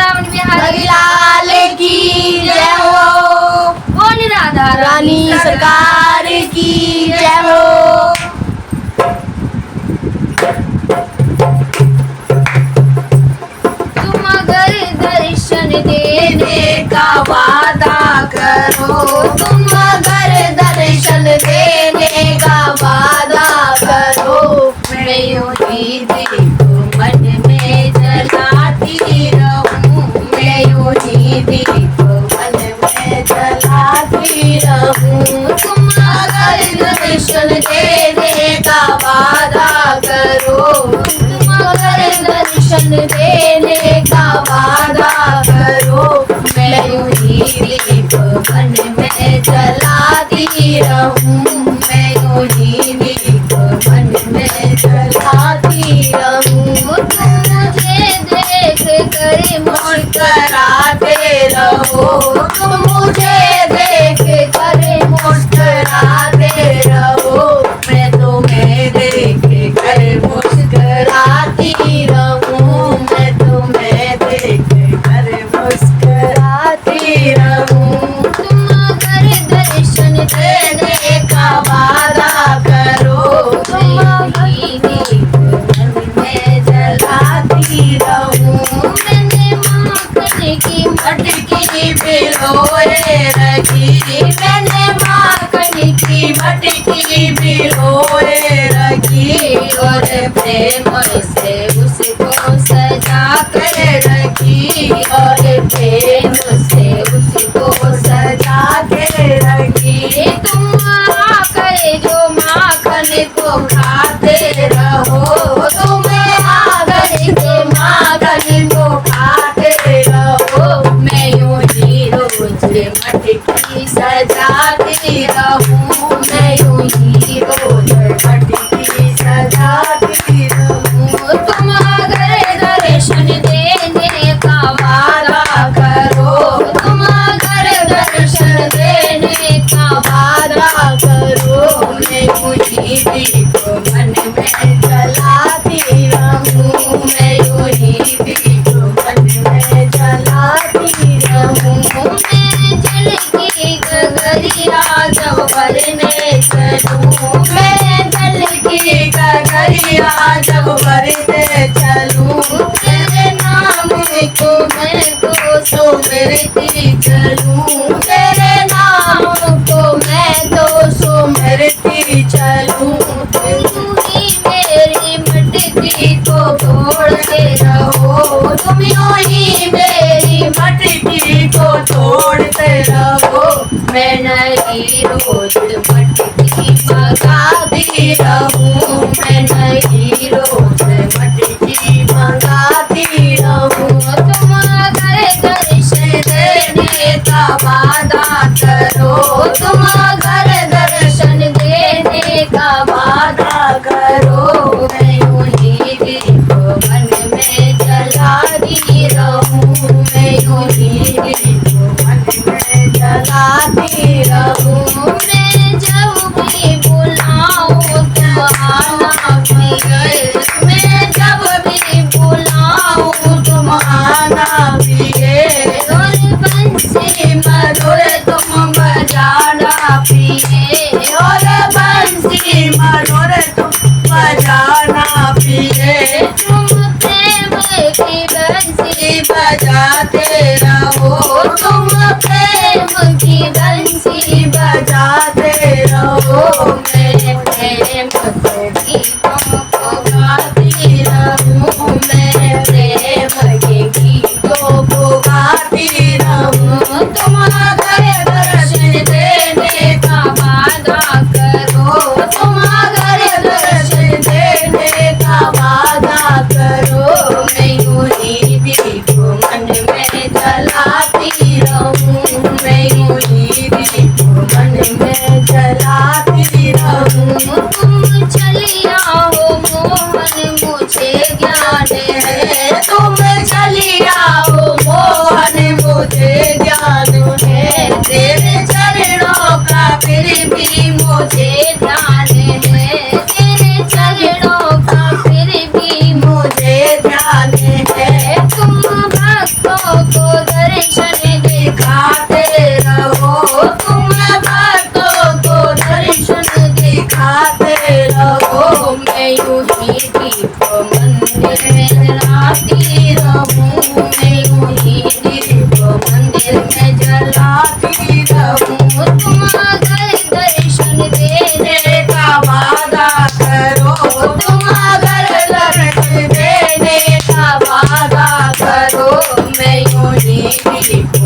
वृंदावन बिहारी लाल की जय हो। बोल राधा रानी सरकार की जय हो। तुम अगर दर्शन देने का वादा करो, तुम अगर दर्शन देने का वादा करो, मैं यूं ही दिल को मन में जलाती रहूं, मैं यूं ही दिल को मन में जलाती रहूं। तुम अगर दर्शन देने का वादा करो, तुम अगर दर्शन देने का वादा करो, मैं यूं ही दिल को मन में जलाती रहूं, मैं यूं ही दिल को मन में जलाती रहूं। तुम मुझे देख कर मुस्कुराते रहो, तुम मुझे देख कर मुस्कुराते रहो, मैं तुम्हें देख कर मुस्कुराती रहूं, मैं तुम्हें देख कर मुस्कुराती रहूं। तुम अगर दर्शन देने का वादा करो, तुम ही मन में जलाती रहूं। मैंने माखन की मटकी भिगोए रखी, मैंने माखन की मटकी भिगोए रखी, और प्रेम से उसको सजा कर रखी, और प्रेम से उसको सजा के रखी। तुम आकर जो माखन को खाते रहो, तुम आकर जो माखन को खाते रहो, मैं यूं ही रोज मटकी सजाती रहूं, मैं यूं ही रोज मटकी सजाती रहूं। तुम अगर दर्शन देने का वादा करो, तुम अगर दर्शन देने का वादा करो, मैं यूं ही दिल को मन में जलाती रहूं, मैं यूं ही दिल को मन में जलाती रहूं। मैं जल की गगरिया जब भरने चलूं, मैं जल की गगरिया जब भरने चलूं, तेरे नाम को मैं तो सुमिरती चलूं, तेरे नाम को मैं तो सुमिरती चलूं। तुम ही मेरी मटकी को तोड़ते रहो, तुम यूं ही मेरी मटकी को तोड़ते रहो, मैं नई रोज मटकी मंगाती रहूं, मैं नई रोज मटकी मंगाती रहूं। तुम अगर दर्शन देने का वादा करो, तुम अगर दर्शन देने का वादा करो, मैं यूं ही दिल को मन में जलाती रहूं, मैं यूं ही दिल को मन में जलाती रहूं। मैं जब भी बुलाऊं तुम आना पिए, मैं जब भी बुलाऊं तुम आना पिए, और बंसी मधुर तुम बजाना पिए, और बंसी मधुर तुम बजाना पिए। तुम प्रेम की बंसी बजाते रहो, तुम प्रेम की बंसी बजाते रहो, मेरे प्रेम को गीतों को गाती रहूं, मैं प्रेम के गीतों को गाती रहूं। तुम अगर दर्शन देने का वादा करो, तुम अगर दर्शन देने का वादा करो, मैं यूं ही दिल मैं यूं ही दीप मंदिर में जलाती रहूं, मैं यूं ही दीप मंदिर में जलाती रहूं। तुम अगर दर्शन देने का वादा करो, तुम अगर दर्शन देने का वादा करो, मैं यूं ही दीप